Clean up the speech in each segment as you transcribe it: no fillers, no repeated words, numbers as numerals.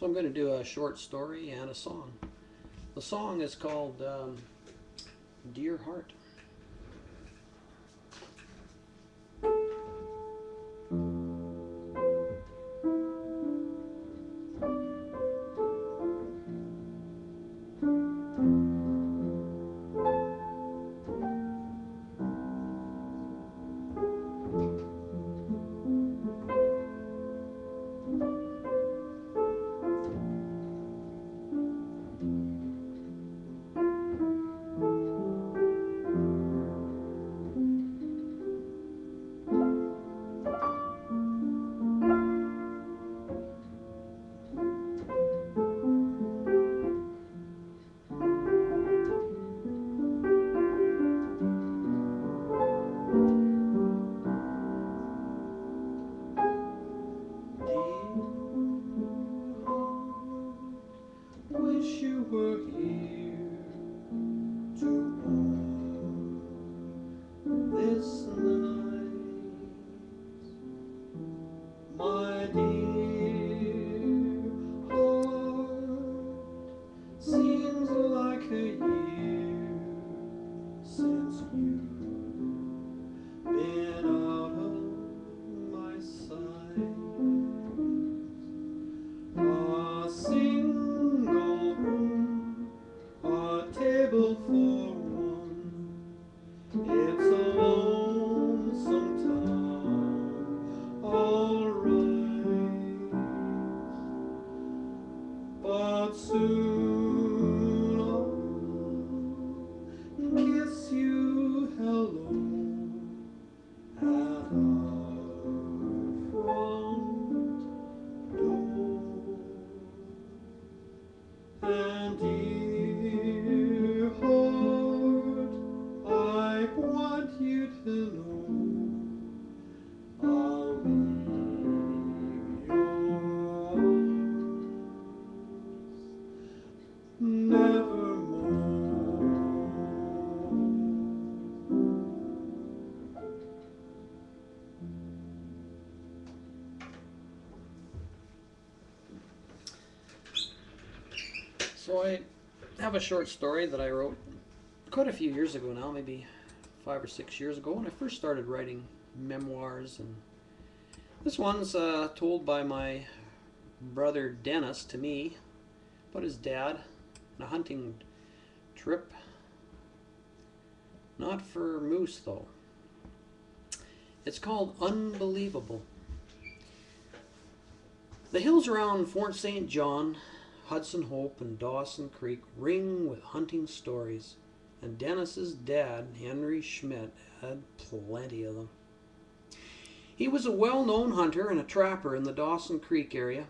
So I'm going to do a short story and a song. The song is called Dear Heart. Wish you were here to warm this night, my dear heart. Seems like a year since you've been out of my sight. A single room, a table for one. It's a lonesome town, alright. But soon I'll kiss you hello at our front door. And dear heart, I want you to know I'll leave your arms nevermore. So I have a short story that I wrote quite a few years ago now, maybe 5 or 6 years ago, when I first started writing memoirs. And this one's told by my brother Dennis to me about his dad on a hunting trip. Not for moose, though. It's called Unbelievable. The hills around Fort St. John, Hudson Hope, and Dawson Creek ring with hunting stories, and Dennis's dad, Henry Schmidt, had plenty of them. He was a well-known hunter and a trapper in the Dawson Creek area.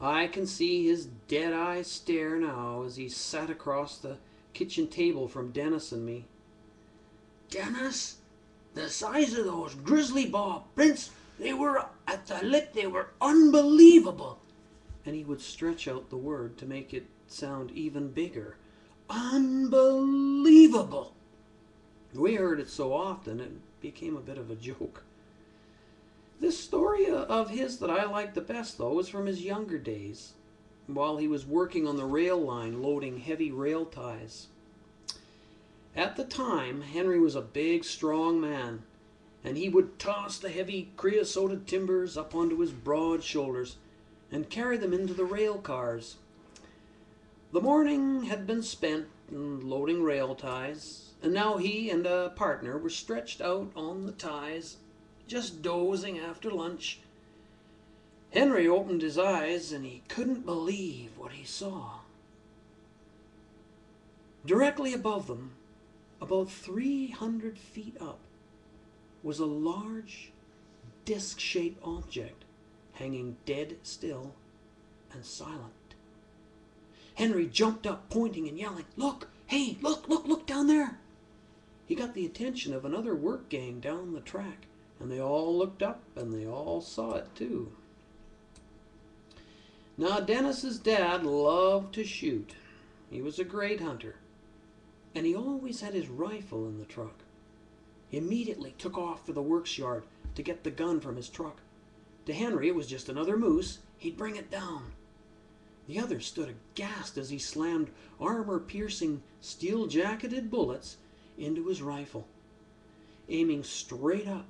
I can see his dead-eye stare now as he sat across the kitchen table from Dennis and me. "Dennis, the size of those grizzly ball prints, they were at the lick, they were unbelievable." And he would stretch out the word to make it sound even bigger. Unbelievable. We heard it so often it became a bit of a joke. This story of his that I like the best, though, was from his younger days, while he was working on the rail line loading heavy rail ties. At the time, Henry was a big, strong man, and he would toss the heavy creosoted timbers up onto his broad shoulders and carry them into the rail cars. The morning had been spent in loading rail ties, and now he and a partner were stretched out on the ties, just dozing after lunch. Henry opened his eyes, and he couldn't believe what he saw. Directly above them, about 300 feet up, was a large, disc-shaped object hanging dead still and silent. Henry jumped up, pointing and yelling, "Look! Hey, look down there!" He got the attention of another work gang down the track, and they all looked up and they all saw it too. Now, Dennis's dad loved to shoot. He was a great hunter, and he always had his rifle in the truck. He immediately took off for the works yard to get the gun from his truck. To Henry, it was just another moose. He'd bring it down. The other stood aghast as he slammed armor-piercing, steel-jacketed bullets into his rifle. Aiming straight up,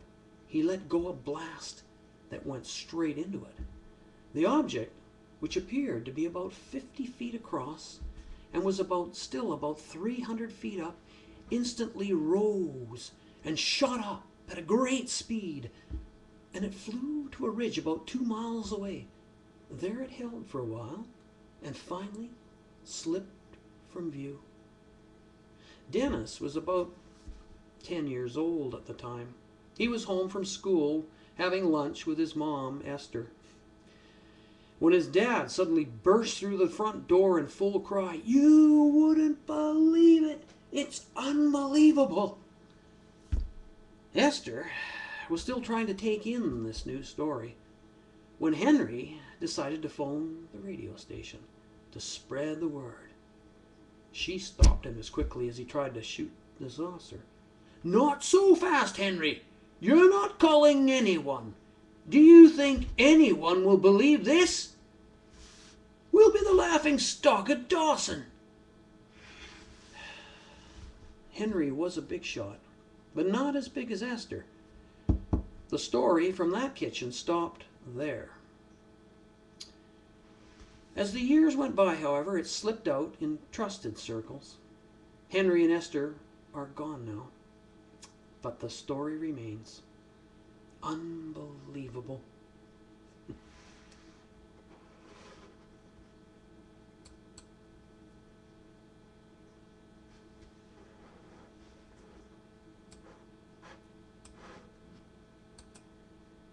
he let go a blast that went straight into it. The object, which appeared to be about 50 feet across and was still about 300 feet up, instantly rose and shot up at a great speed, and it flew to a ridge about 2 miles away. There it held for a while, and finally slipped from view. Dennis was about 10 years old at the time. He was home from school, having lunch with his mom, Esther, when his dad suddenly burst through the front door in full cry. "You wouldn't believe it! It's unbelievable!" Esther was still trying to take in this new story when Henry decided to phone the radio station to spread the word. She stopped him as quickly as he tried to shoot the saucer. "Not so fast, Henry! You're not calling anyone. Do you think anyone will believe this? We'll be the laughing stock of Dawson." Henry was a big shot, but not as big as Esther. The story from that kitchen stopped there. As the years went by, however, it slipped out in trusted circles. Henry and Esther are gone now, but the story remains. Unbelievable.